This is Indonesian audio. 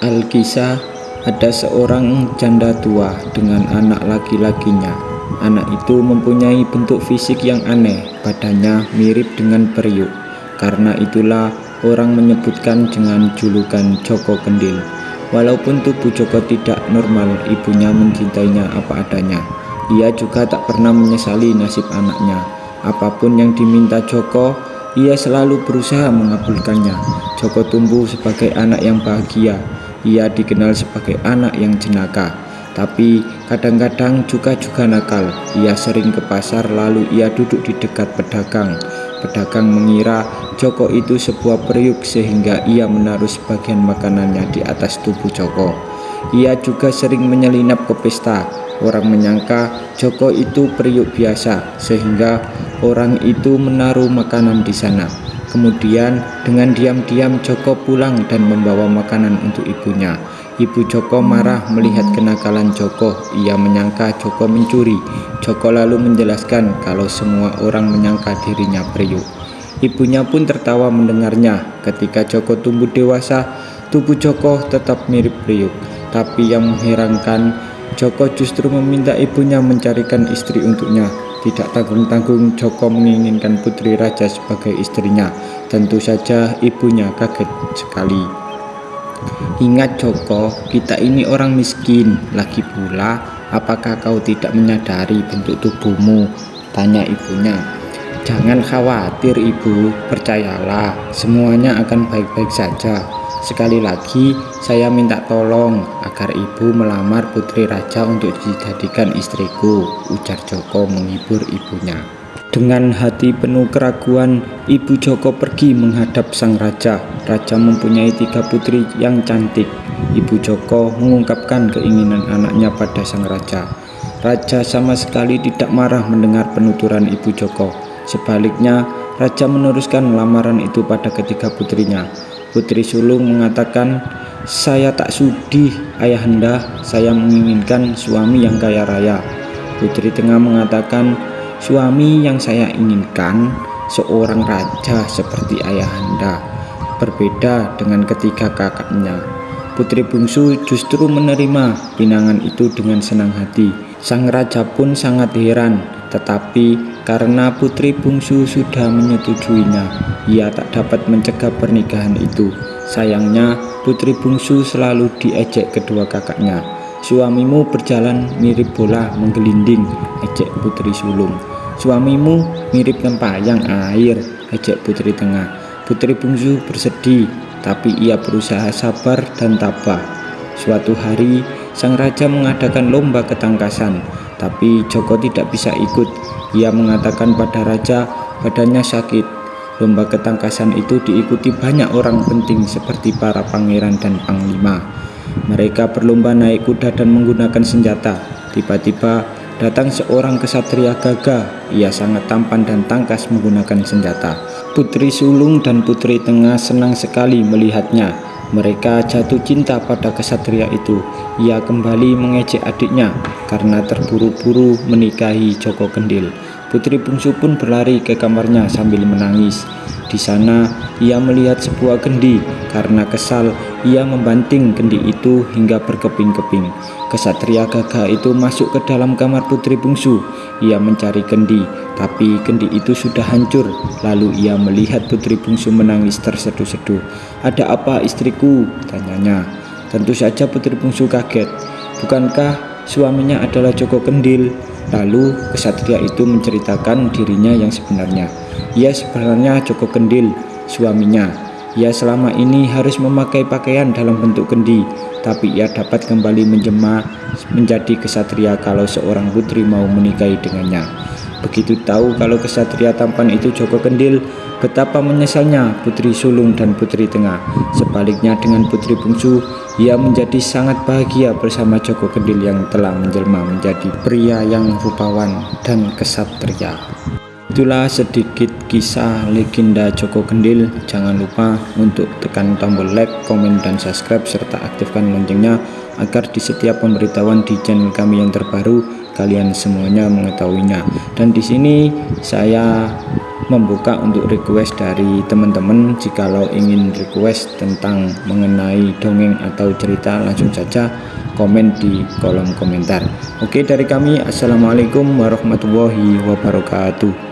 Alkisah, ada seorang janda tua dengan anak laki-lakinya. Anak itu mempunyai bentuk fisik yang aneh, badannya mirip dengan periuk. Karena itulah orang menyebutkan dengan julukan Joko Kendil. Walaupun tubuh Joko tidak normal, ibunya mencintainya apa adanya. Ia juga tak pernah menyesali nasib anaknya. Apapun yang diminta Joko, ia selalu berusaha mengabulkannya. Joko tumbuh sebagai anak yang bahagia. Ia dikenal sebagai anak yang jenaka, tapi kadang-kadang juga nakal. Ia sering ke pasar, lalu ia duduk di dekat pedagang. Pedagang mengira Joko itu sebuah periuk sehingga ia menaruh sebagian makanannya di atas tubuh Joko. Ia juga sering menyelinap ke pesta. Orang menyangka Joko itu periuk biasa sehingga orang itu menaruh makanan di sana. Kemudian dengan diam-diam Joko pulang dan membawa makanan untuk ibunya. Ibu Joko marah melihat kenakalan Joko. Ia menyangka Joko mencuri. Joko lalu menjelaskan kalau semua orang menyangka dirinya periuk. Ibunya pun tertawa mendengarnya. Ketika Joko tumbuh dewasa, tubuh Joko tetap mirip periuk. Tapi yang mengherankan, Joko justru meminta ibunya mencarikan istri untuknya. Tidak tanggung-tanggung Joko menginginkan putri raja sebagai istrinya. Tentu saja ibunya kaget sekali. Ingat Joko, kita ini orang miskin. Lagi pula, apakah kau tidak menyadari bentuk tubuhmu? Tanya ibunya. Jangan khawatir ibu, percayalah, semuanya akan baik-baik saja. Sekali lagi, saya minta tolong agar ibu melamar putri raja untuk dijadikan istriku, ujar Joko menghibur ibunya. Dengan hati penuh keraguan, ibu Joko pergi menghadap sang raja. Raja mempunyai 3 putri yang cantik. Ibu Joko mengungkapkan keinginan anaknya pada sang raja. Raja sama sekali tidak marah mendengar penuturan ibu Joko. Sebaliknya, raja meneruskan lamaran itu pada ketiga putrinya. Putri sulung mengatakan, "Saya tak sudi, ayahanda, saya menginginkan suami yang kaya raya." Putri tengah mengatakan, "Suami yang saya inginkan seorang raja seperti ayahanda." Berbeda dengan ketiga kakaknya. Putri bungsu justru menerima pinangan itu dengan senang hati. Sang raja pun sangat heran, tetapi karena putri bungsu sudah menyetujuinya, ia tak dapat mencegah pernikahan itu. Sayangnya, putri bungsu selalu diejek kedua kakaknya. "Suamimu berjalan mirip bola menggelinding," ejek putri sulung. "Suamimu mirip tempayang air," ejek putri tengah. Putri bungsu bersedih, tapi ia berusaha sabar dan tabah. Suatu hari, sang raja mengadakan lomba ketangkasan, tapi Joko tidak bisa ikut. Ia mengatakan pada raja badannya sakit. Lomba ketangkasan itu diikuti banyak orang penting seperti para pangeran dan panglima. Mereka berlomba naik kuda dan menggunakan senjata. Tiba-tiba datang seorang kesatria gagah. Ia sangat tampan dan tangkas menggunakan senjata. Putri sulung dan putri tengah senang sekali melihatnya. Mereka jatuh cinta pada kesatria itu. Ia kembali mengejek adiknya karena terburu-buru menikahi Joko Kendil. Putri bungsu pun berlari ke kamarnya sambil menangis. Di sana ia melihat sebuah kendi. Karena kesal, ia membanting kendi itu hingga berkeping-keping. Kesatria gagah itu masuk ke dalam kamar putri bungsu. Ia mencari kendi, tapi kendi itu sudah hancur. Lalu ia melihat putri bungsu menangis terseduh-seduh. "Ada apa istriku?" tanyanya. Tentu saja putri bungsu kaget. Bukankah suaminya adalah Joko Kendil? Lalu kesatria itu menceritakan dirinya yang sebenarnya. Ia sebenarnya Joko Kendil, suaminya. Ia selama ini harus memakai pakaian dalam bentuk kendi, tapi ia dapat kembali menjelma menjadi kesatria kalau seorang putri mau menikahi dengannya. Begitu tahu kalau kesatria tampan itu Joko Kendil, betapa menyesalnya putri sulung dan putri tengah. Sebaliknya dengan putri bungsu, ia menjadi sangat bahagia bersama Joko Kendil yang telah menjelma menjadi pria yang rupawan dan kesatria. Itulah sedikit kisah legenda Joko Kendil. Jangan lupa untuk tekan tombol like, komen, dan subscribe serta aktifkan loncengnya agar di setiap pemberitahuan di channel kami yang terbaru kalian semuanya mengetahuinya. Dan di sini saya membuka untuk request dari teman-teman. Jikalau ingin request tentang mengenai dongeng atau cerita, langsung saja komen di kolom komentar. Oke, dari kami assalamualaikum warahmatullahi wabarakatuh.